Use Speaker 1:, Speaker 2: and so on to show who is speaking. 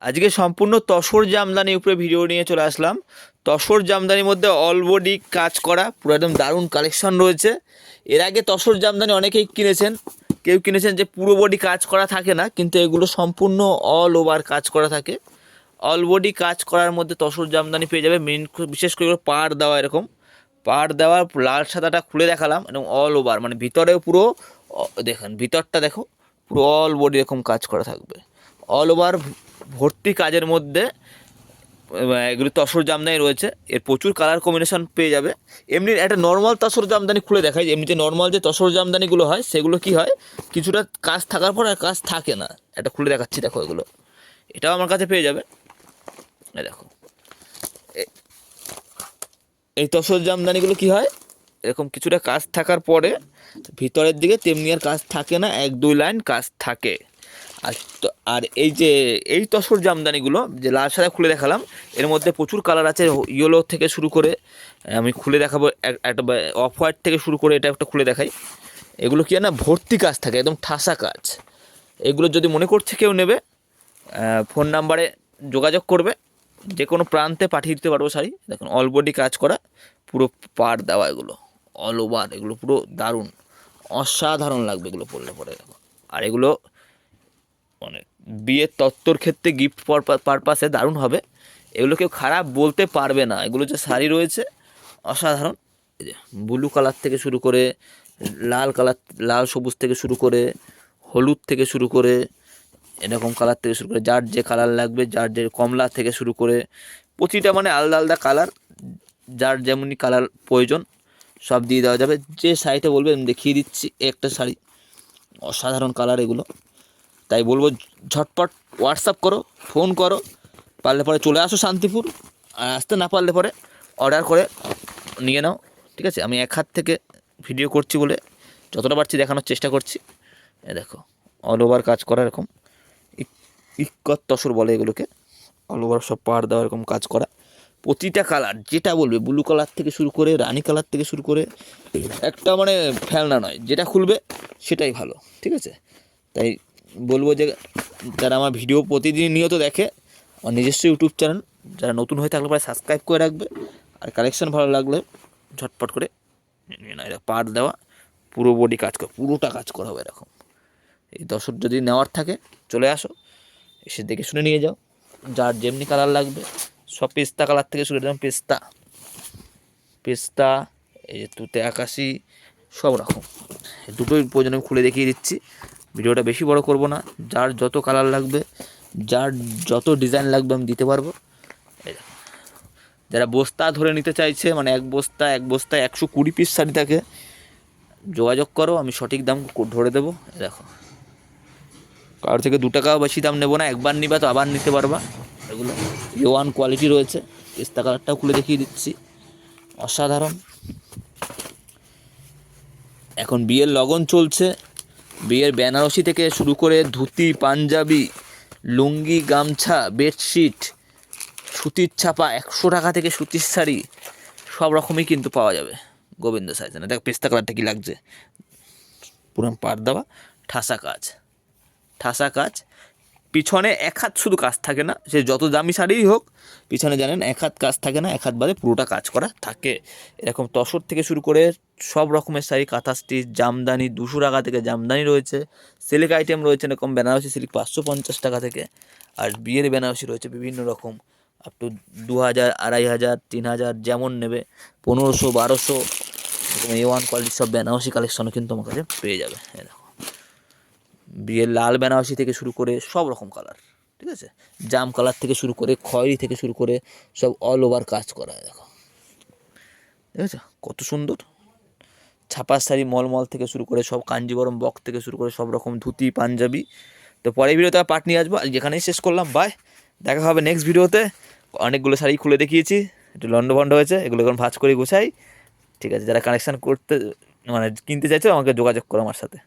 Speaker 1: আজকে সম্পূর্ণ তসর জামদানির উপরে ভিডিও নিয়ে চলে আসলাম। তসর জামদানির মধ্যে অল বডি কাজ করা পুরো একদম দারুণ কালেকশন রয়েছে। এর আগে তসর জামদানি অনেকেই কিনেছেন, কেউ কিনেছেন যে পুরো বডি কাজ করা থাকে না, কিন্তু এগুলো সম্পূর্ণ অল ওভার কাজ করা থাকে। অল বডি কাজ করার মধ্যে তসর জামদানি পেয়ে যাবে। মেন বিশেষ করে পাড় দেওয়া, এরকম পাড় দেওয়া লাল সাদাটা খুলে দেখালাম, এবং অল ওভার মানে ভিতরেও পুরো দেখেন, ভিতরটা দেখো পুরো অল বডি এরকম কাজ করা থাকবে। অল ওভার ভর্তি কাজের মধ্যে এগুলো তসর জামদানি রয়েছে। এর প্রচুর কালার কম্বিনেশন পেয়ে যাবে। এমনি একটা নর্মাল তসর জামদানি খুলে দেখায়, এমনিতে নর্মাল যে তসর জামদানিগুলো হয় সেগুলো কি হয়, কিছুটা কাজ থাকার পর আর কাজ থাকে না। এটা খুলে দেখাচ্ছি, দেখো এগুলো, এটাও আমার কাছে পেয়ে যাবে। দেখো এই তসর জামদানিগুলো কি হয়, এরকম কিছুটা কাজ থাকার পরে ভিতরের দিকে তেমনি আর কাজ থাকে না, 1-2 লাইন কাজ থাকে। আর এই যে এই তসর জামদানিগুলো যে লাল সাদা খুলে দেখালাম, এর মধ্যে প্রচুর কালার আছে। ইয়েলো থেকে শুরু করে আমি খুলে দেখাবো, একটা অফ হোয়াইট থেকে শুরু করে এটা একটা খুলে দেখাই। এগুলো কি না, ভর্তি কাজ থাকে, একদম ঠাসা কাজ। এগুলো যদি মনে করছে কেউ নেবে, ফোন নাম্বারে যোগাযোগ করবে, যে কোনো প্রান্তে পাঠিয়ে দিতে পারবো শাড়ি। দেখুন অল বডি কাজ করা, পুরো পাড় দেওয়া, এগুলো অল ওভার, এগুলো পুরো দারুণ অসাধারণ লাগবে এগুলো পরলে পরে। দেখো, আর এগুলো মানে বিয়ের তত্ত্বর ক্ষেত্রে গিফট পারপাসে দারুণ হবে। এগুলো কেউ খারাপ বলতে পারবে না। এগুলো যে শাড়ি রয়েছে অসাধারণ। এই যে ব্লু কালার থেকে শুরু করে লাল কালার, লাল সবুজ থেকে শুরু করে হলুদ থেকে শুরু করে এরকম কালার থেকে শুরু করে, যার যে কালার লাগবে, যার যে কমলা থেকে শুরু করে প্রতিটা মানে আলাদা আলাদা কালার, যার যেমনই কালার প্রয়োজন সব দিয়ে দেওয়া যাবে। যে শাড়িটা বলবে আমি দেখিয়ে দিচ্ছি। একটা শাড়ি অসাধারণ কালার এগুলো, তাই বলবো ঝটপট হোয়াটসঅ্যাপ করো, ফোন করো, পারলে পরে চলে আসো শান্তিপুর, আর আসতে না পারলে পরে অর্ডার করে নিয়ে নাও। ঠিক আছে, আমি এক হাত থেকে ভিডিও করছি বলে যতটা পারছি দেখানোর চেষ্টা করছি। এ দেখো অল ওভার কাজ করা, এরকম ইক্কত তসর বলে এগুলোকে। অল ওভার সব পাড় দেওয়া, এরকম কাজ করা, প্রতিটা কালার যেটা বলবে, ব্লু কালার থেকে শুরু করে রানী কালার থেকে শুরু করে, একটা মানে ফেলনা নয়, যেটা খুলবে সেটাই ভালো। ঠিক আছে, তাই বলবো যে যারা আমার ভিডিও প্রতিদিন নিয়ত দেখে, আমার নিজস্ব ইউটিউব চ্যানেল, যারা নতুন হয়ে থাকলে পরে সাবস্ক্রাইব করে রাখবে, আর কালেকশন ভালো লাগলে ঝটপট করে নিয়ে না। এটা পার্ট দেওয়া, পুরো বডি কাজ করা, পুরোটা কাজ করা হবে এরকম। এই দশর যদি নেওয়ার থাকে চলে আসো, এসে দেখে শুনে নিয়ে যাও। যার যেমনি কালার লাগবে সব, পেস্তা কালার থেকে শুরু করে, পেস্তা পেস্তা এই যে তুতে আকাশি, সব রকম। দুটোই প্রয়োজন আমি খুলে দেখিয়ে দিচ্ছি, ভিডিওটা বেশি বড় করব না। যার যত কালার লাগবে, যার যত ডিজাইন লাগবে আমি দিতে পারবো। যারা বস্তা ধরে নিতে চাইছে, মানে এক বস্তায় 120 পিস শাড়ি থাকে, যোগাযোগ করো, আমি সঠিক দাম ধরে দেবো। দেখো, কারোর থেকে 2 টাকাও বেশি দাম নেবো না, একবার নিবা তো আবার নিতে পারবা। এগুলো A1 কোয়ালিটি রয়েছে। পেস্তা কালারটাও খুলে দেখিয়ে দিচ্ছি, অসাধারণ। এখন বিয়ের লগন চলছে, বিয়ের বেনারসি থেকে শুরু করে ধুতি, পাঞ্জাবি, লুঙ্গি, গামছা, বেডশিট, সুতির ছাপা, 100 টাকা থেকে সুতির শাড়ি সব রকমই কিন্তু পাওয়া যাবে গোবিন্দ সাইজে। দেখ পেস্তা কালারটা কী লাগছে, পুরো পাড় দেওয়া, ঠাসা কাজ। পিছনে এক হাত শুধু কাজ থাকে না, সে যত দামি শাড়িই হোক, পিছনে জানেন এক হাত কাজ থাকে না, এক হাত বাদে পুরোটা কাজ করা থাকে। এরকম তসর থেকে শুরু করে সব রকমের শাড়ি, কাঁথা স্টিচ, জামদানি 200 টাকা থেকে জামদানি রয়েছে। সিল্ক আইটেম রয়েছে, এরকম বেনারসি সিল্ক 550 টাকা থেকে। আর বিয়ের বেনারসি রয়েছে বিভিন্ন রকম, আপ টু 2000, 2500, 3000, যেমন নেবে, 1500, 1200, এরকম A1 কোয়ালিটির সব বেনারসি কালেকশনও কিন্তু আমার কাছে পেয়ে যাবে। দেখো, বিয়ের লাল বেনারসি থেকে শুরু করে সব রকম কালার, ঠিক আছে, জাম কালার থেকে শুরু করে খয়েরি থেকে শুরু করে সব অল ওভার কাজ করা। দেখো, ঠিক আছে, কত সুন্দর। ছাপার শাড়ি মলমল থেকে শুরু করে সব, কাঞ্জিবরম বক্স থেকে শুরু করে সব রকম, ধুতি, পাঞ্জাবি। তো পরের ভিডিওতে পার্ট নিয়ে আসবো, যেখানেই শেষ করলাম, বাই, দেখা হবে নেক্সট ভিডিওতে। অনেকগুলো শাড়ি খুলে দেখিয়েছি, একটু লন্ডভন্ড হয়েছে, এগুলো এখন ভাঁজ করে গোছাই। ঠিক আছে, যারা কানেকশান করতে মানে কিনতে চাইছো আমাকে যোগাযোগ করো আমার সাথে।